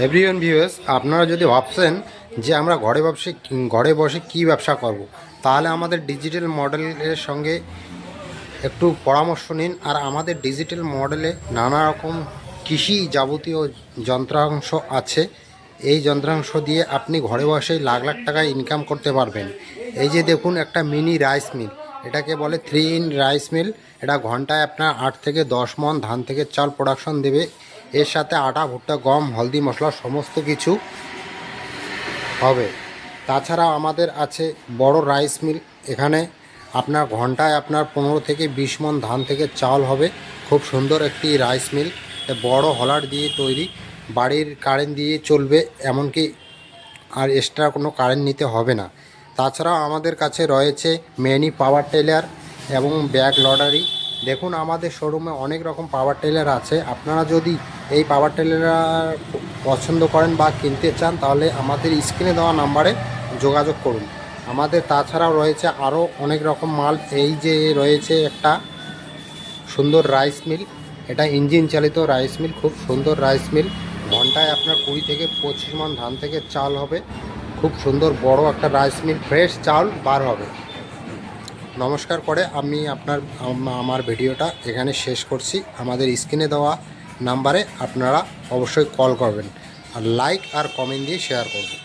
Everyone viewers, আপনারা যদি ভাবছেন যে আমরা ঘরে বসে কী ব্যবসা করব, তাহলে আমাদের ডিজিটাল মডেলের সঙ্গে একটু পরামর্শ নিন। আর আমাদের ডিজিটাল মডেলে নানা রকম কৃষি যাবতীয় যন্ত্রাংশ আছে। এই যন্ত্রাংশ দিয়ে আপনি ঘরে বসেই লাখ লাখ টাকা ইনকাম করতে পারবেন। এই যে দেখুন, একটা মিনি রাইস মিল, এটাকে বলে 3 in রাইস মিল। এটা ঘন্টায় আপনার 8 থেকে 10 মণ ধান থেকে চাল প্রোডাকশন দেবে। এর সাথে আটা, ভুট্টা, গম, হলদি, মশলা সমস্ত কিছু হবে। তাছাড়া আমাদের আছে বড় রাইস মিল। এখানে আপনার ঘন্টায় আপনার 15 থেকে 20 মণ ধান থেকে চাল হবে। খুব সুন্দর একটি রাইস মিল, বড় হলার দিয়ে তৈরি, বাড়ির কারেন্ট দিয়ে চলবে, এমনকি আর এক্সট্রা কোনো কারেন্ট নিতে হবে না। তাছাড়াও আমাদের কাছে রয়েছে মিনি পাওয়ার টেলার এবং ব্যাগ লডারি। দেখুন, আমাদের শোরুমে অনেক রকম পাওয়ার টেলার আছে। আপনারা যদি এই পাওয়ার টেলার পছন্দ করেন বা কিনতে চান, তাহলে আমাদের স্ক্রিনে দেওয়া নাম্বারে যোগাযোগ করুন। আমাদের তাছাড়াও রয়েছে আরও অনেক রকম মাল। এই যে রয়েছে একটা সুন্দর রাইস মিল, এটা ইঞ্জিন চালিত রাইস মিল, খুব সুন্দর রাইস মিল। ঘন্টায় আপনার 20 থেকে 25 মণ ধান থেকে চাল হবে। খুব সুন্দর বড় একটা রাইস মিল, ফ্রেশ চাল বার হবে। নমস্কার করে আমি আমার ভিডিওটা এখানে শেষ করছি। আমাদের স্ক্রিনে দেওয়া নাম্বারে আপনারা অবশ্যই কল করবেন, আর লাইক আর কমেন্ট দিয়ে শেয়ার করবেন।